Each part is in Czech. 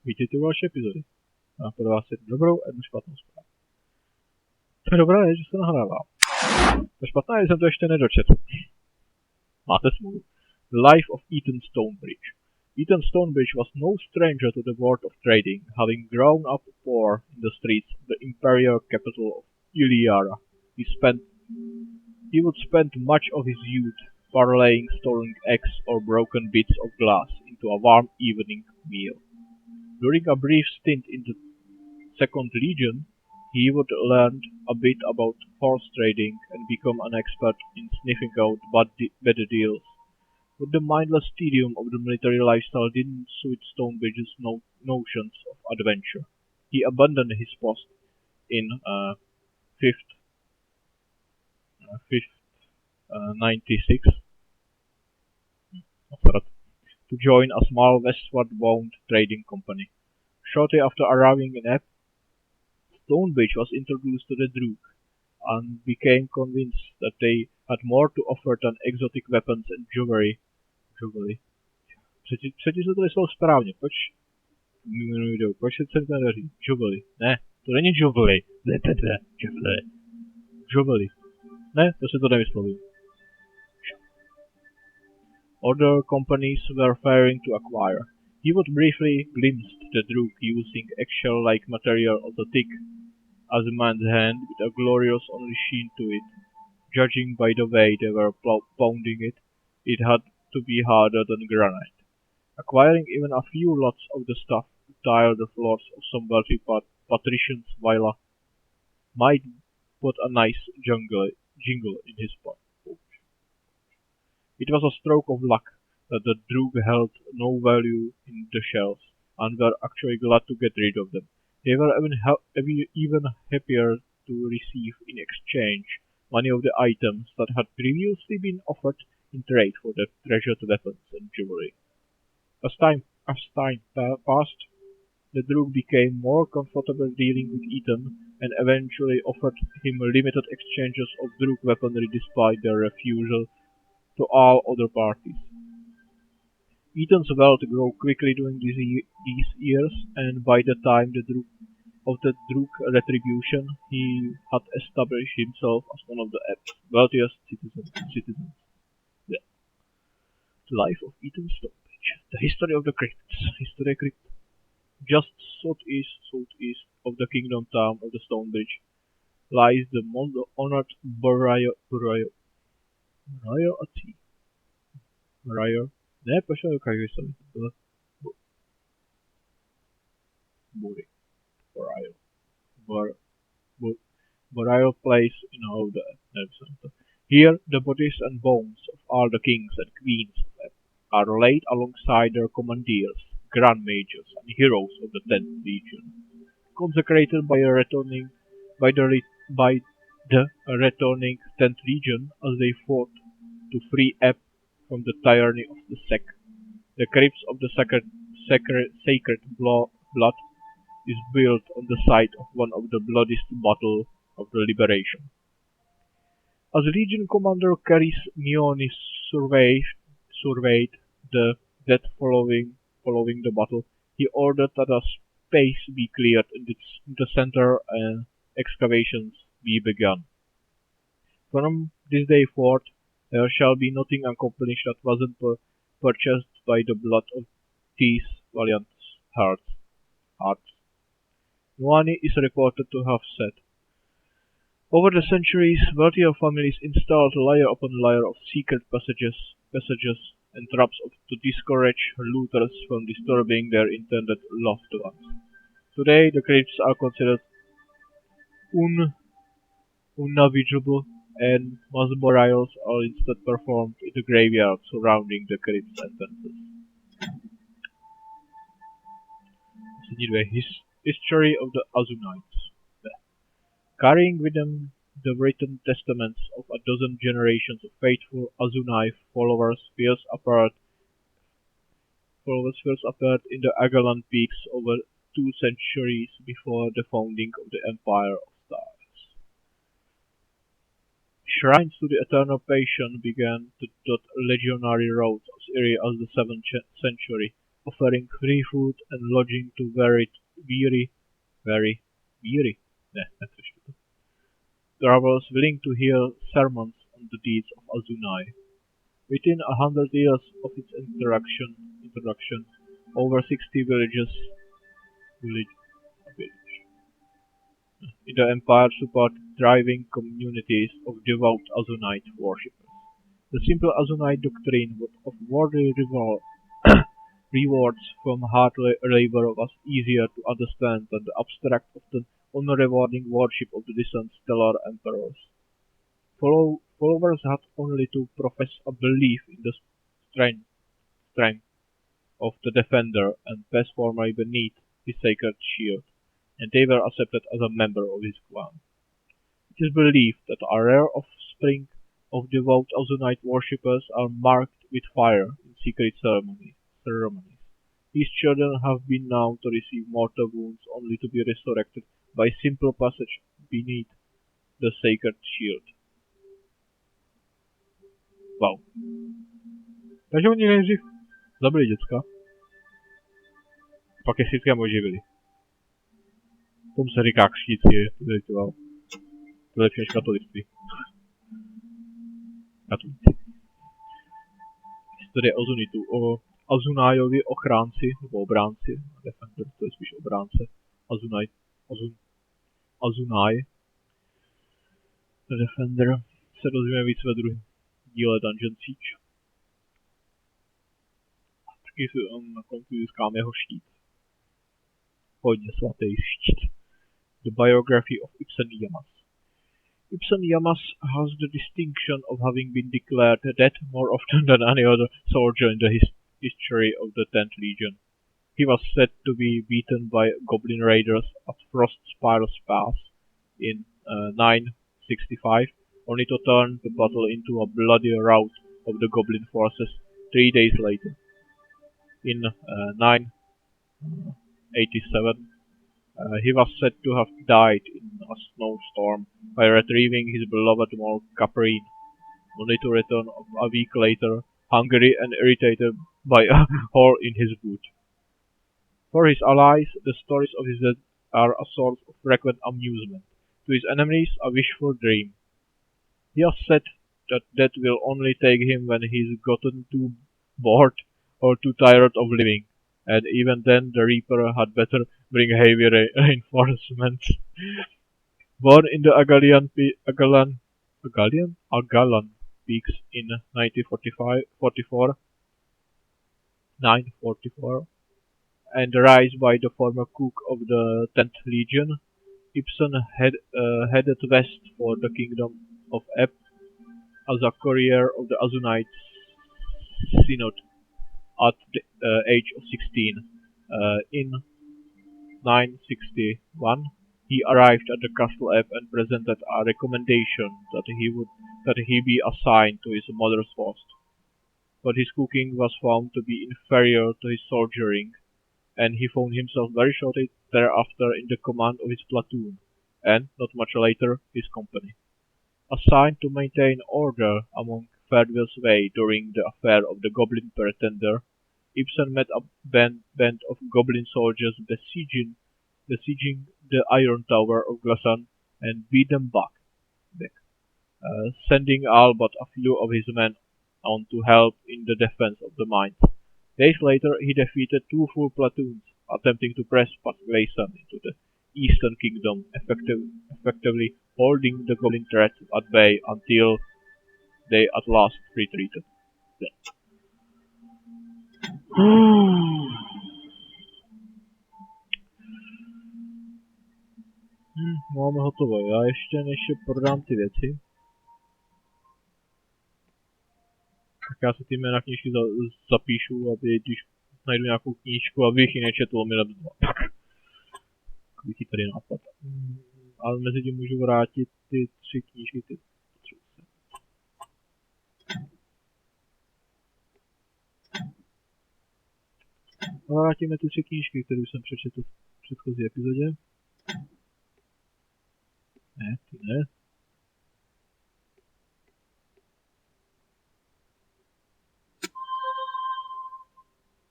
Vítejte u další epizody. Mám pro vás jednu dobrou a jednu špatnou zprávu. To dobré je, že se nahrává. To špatná je, že jsem to ještě nedočetl. Máte smůlu. The life of Eaton Stonebridge. Eaton Stonebridge was no stranger to the world of trading, having grown up poor in the streets of the imperial capital of Iliara. He would spend much of his youth parlaying stolen eggs or broken bits of glass into a warm evening meal. During a brief stint in the Second Legion, he would learn a bit about horse trading and become an expert in sniffing out better deals. But the mindless tedium of the military lifestyle didn't suit Stonebridge's notions of adventure. He abandoned his post in 96 to join a small westward-bound trading company. Shortly after arriving in Ehb, Stonebridge was introduced to the Droog and became convinced that they had more to offer than exotic weapons and jewelry. Přečísli slovo správně, proč se to nedaří? Jewelry. Ne, to není jewelry. Jewelry. Ne, to se to nevysloví. Other companies were fairing to acquire. He would briefly glimpse the Droog using eggshell-like material of the thick as a man's hand with a glorious only sheen to it. Judging by the way they were pounding it, it had to be harder than granite. Acquiring even a few lots of the stuff to tile the floors of some wealthy patrician's villa might put a nice jingle in his pouch. It was a stroke of luck that the Droog held no value in the shells and were actually glad to get rid of them. They were even happier to receive in exchange many of the items that had previously been offered in trade for the treasured weapons and jewelry. As time passed, the Droog became more comfortable dealing with Eaton and eventually offered him limited exchanges of Droog weaponry despite their refusal to all other parties. Eaton's wealth grew quickly during these years, and by the time of the Droog retribution, he had established himself as one of the wealthiest citizens. Yeah. The life of Eaton Stonebridge. The history of the crypts. Just southeast of the kingdom town of the Stonebridge lies the most honored Barrier. Ne, proč to dokážu se Barrier place in Obouruční Zbraně. Here, the bodies and bones of all the kings and queens of Ehb are laid alongside their commandeers, grand majors, and heroes of the 10th Legion, consecrated by the returning 10th Legion as they fought to free Ehb from the tyranny of the sect. The crypt of the sacred blood is built on the site of one of the bloodiest battles of the liberation. As Legion Commander Caris Mioni surveyed the dead following the battle, he ordered that a space be cleared in the center and excavations be begun. From this day forth, there shall be nothing accomplished that wasn't purchased by the blood of these valiant hearts. Mioni is reported to have said, "Over the centuries, wealthier families installed layer upon layer of secret passages and traps to discourage looters from disturbing their intended loved ones. Today, the crypts are considered unnavigable, and mass burials are instead performed in the graveyard surrounding the crypt's entrances." History of the Azunites. Carrying with them the written testaments of a dozen generations of faithful Azunai followers first appeared in the Agalan peaks over 2 centuries before the founding of the Empire of Stars. Shrines to the eternal patient began to dot legionary roads as early as the 7th century, offering free food and lodging to very weary, travelers willing to hear sermons on the deeds of Azunai. Within 100 years of its introduction, over 60 villages in the empire support thriving communities of devout Azunite worshippers. The simple Azunite doctrine of worthy rewards from hard labor was easier to understand than the abstract, often unrewarding worship of the distant stellar emperors. Followers had only to profess a belief in the strength of the defender and pass formally beneath his sacred shield, and they were accepted as a member of his clan. It is believed that a rare offspring of devout Azunite worshippers are marked with fire in secret ceremonies. These children have been known to receive mortal wounds only to be resurrected by simple passage beneath the sacred shield. Wow. Takže oni nejdřív zabili děcka, pak je sitkem oživili. Tomu se říká křtící rituál. To je lepší než katolictví. Katolíci. Historie Azunitů. O Azunajovi ochránci, nebo obránci, defender, to je spíš obránce. Azunaj. Defender se dozvíme víc ve druhém díle Dungeon Siege. A taky na konci získáme jeho štít. Hodně svatý štít. The biography of Ibsen Yamas. Ibsen Yamas has the distinction of having been declared dead more often than any other soldier in the history of the 10th Legion. He was said to be beaten by goblin raiders at Frost Spires Pass in 965, only to turn the battle into a bloody rout of the goblin forces 3 days later. In 987, he was said to have died in a snowstorm by retrieving his beloved mole Caprine, only to return a week later, hungry and irritated by a hole in his boot. For his allies, the stories of his death are a source of frequent amusement. To his enemies, a wishful dream. He has said that death will only take him when he's gotten too bored or too tired of living, and even then the Reaper had better bring heavy reinforcements. Born in the Agalan peaks in 944, and raised by the former cook of the 10th Legion, Ibsen headed west for the Kingdom of Ehb as a courier of the Azunite Synod at the age of 16. In 961, he arrived at the Castle Ehb and presented a recommendation that he be assigned to his mother's post. But his cooking was found to be inferior to his soldiering, and he found himself very shortly thereafter in the command of his platoon, and, not much later, his company. Assigned to maintain order among Ferdwell's Way during the affair of the Goblin Pretender, Ibsen met a band of goblin soldiers besieging the Iron Tower of Glasan and beat them back, sending all but a few of his men on to help in the defense of the mines. Days later, he defeated 2 full platoons, attempting to press past Glasan into the Eastern Kingdom, effectively holding the goblin threat at bay until they at last retreated. Máme hotovo. Já ještě než prodám ty věci, tak já si ty jména knížky zapíšu, aby když najdu nějakou knížku, abych ji nečetl minut 2. Takový tady nápad. Ale mezi tím můžu vrátit ty 3 knížky, ty vrátíme ty 3 knížky, které jsem přečetl v předchozí epizodě. Ne, ty ne.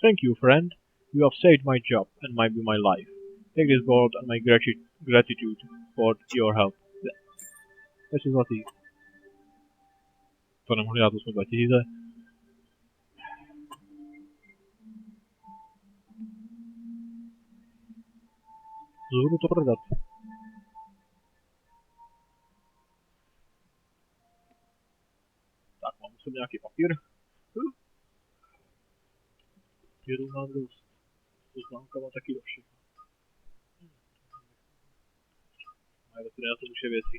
Thank you, friend. You have saved my job and my life. Take this board and my gratitude for your help. Ještě zlatý. To nemohli dát, to jsme 2000. Zůru to prodat. Tak, mám sem nějaký papír. Papíru mám dost. Poznámkama taky do všeho. Mají tady na to už věci.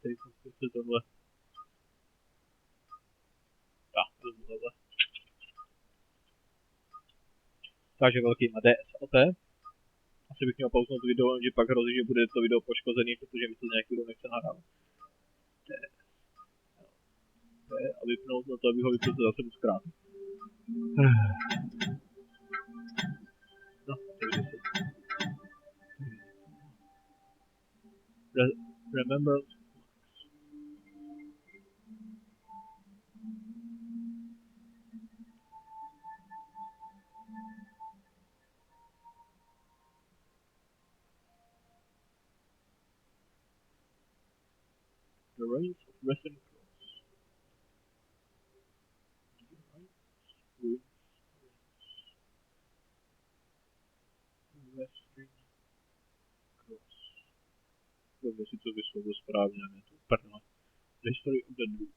Tady prostě tohle. Tak, tohle. Takže velký má DSLT. Asi bych měl pauznout video, že pak hrozí, že bude to video poškozený, protože mi to nějaký video nechce nahrávat. A vypnout na to, aby ho vypnout zase zkrát. No, takže se. Remember the reins of Western Cross. Western Cross. Dobře si to vyslovil správně, ne to prdele. The history of the Duke.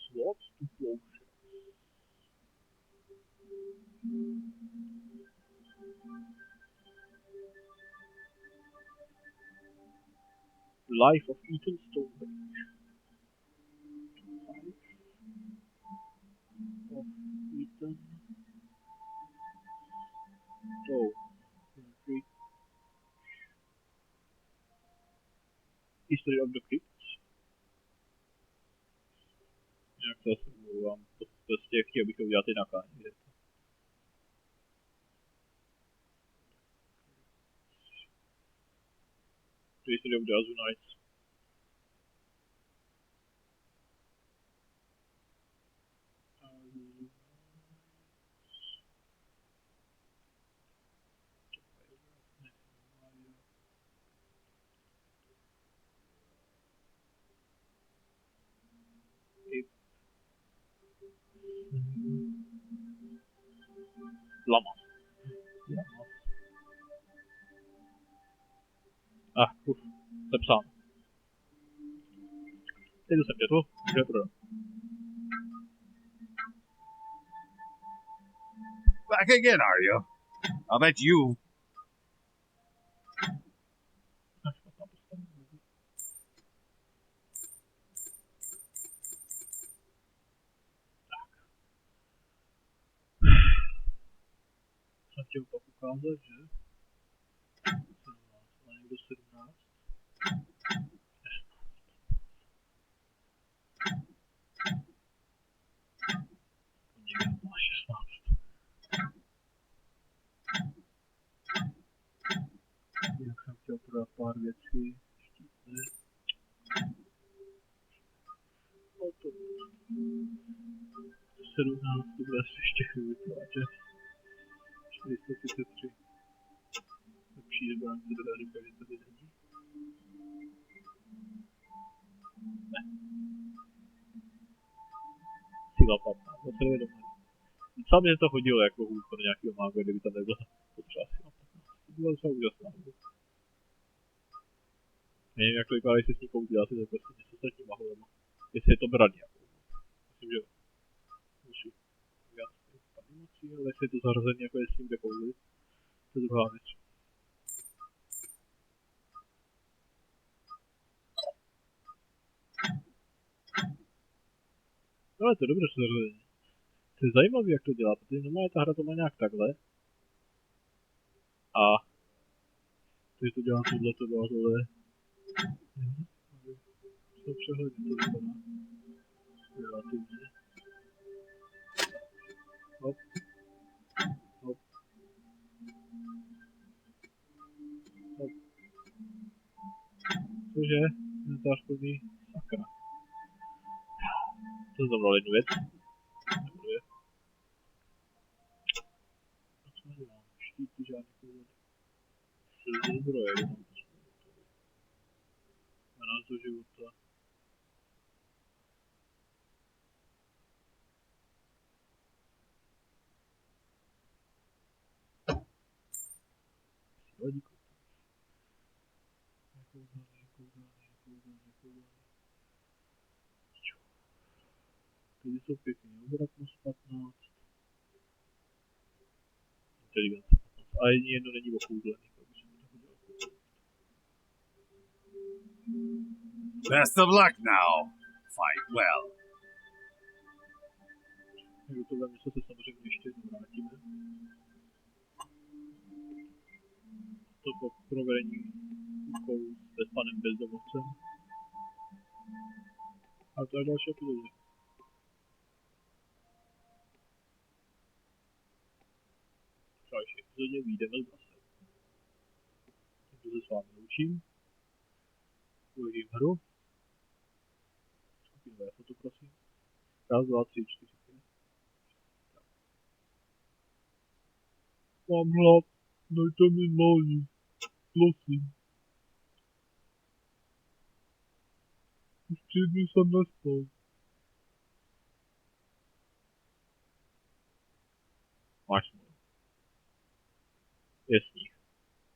Swords to plowshares. Life of Ethan Stonebridge. Of Ethan Stonebridge. History of the Crypts. Jak to asi mluvám, to prostě chtěl bych to udělat i na káně. History of the Azunites. Lama. Sepsáno. Teď jsem četl, že prodám. Back again, are you? I'll bet you. Jsem chtěl pak ukázat, že 17, má někdo 17? Někdo má 16. Jak jsem chtěl prodat pár věcí, štítne. No to 17, to bude asi ještě chvíli vypláčet. 433. Lepší zbraň se teda říká, že tady není. Ne. Síla 15, to se nevědomí. Sám mě to hodilo jako úkon nějakého mága, kdyby tam nebyla potřeba síla 15. To byla docela úžasná. Nevím, jak to vypadá, jestli s ní poudí, asi to prostě něco s tím mahulem. Jestli je to braně. Myslím, že musí. Ale jestli je to zařazený jako jestli jde kouzlit, to je druhá věc. Ale to je dobře zařazení. To je zajímavé, jak to dělá, protože normálně ta hra to má nějak takhle. A když to dělá tohle. To přehledně to vypadá. Relativně. Hop. Hop. Cože? Komentář plný. Sakra. To znamená jednu věc. Nebuduje. A co nedělám? Štíty žádný kouzleny. Silný zbroje. Nás do života. Vadí nekouzelný. Ty jsou pěkný, obratnost 15. Inteligence 15. A jedině jedno není okouzlený, tak bych se mi to hodilo. Best of luck now. Fight well. Do toho místa se samozřejmě ještě jednou vrátíme. To po provedení úkolů s panem bezdomovcem. A to je další epizodě. V další epizodě vyjdeme z base. Tímto se s vámi loučím. Uložím hru. Skupinové foto, prosím. 1, 2, 3, 4, 5. Mám hlad. Dejte mi malý. Prosím. Už 3 dny jsem nespal. Máš smůlu. Jasný.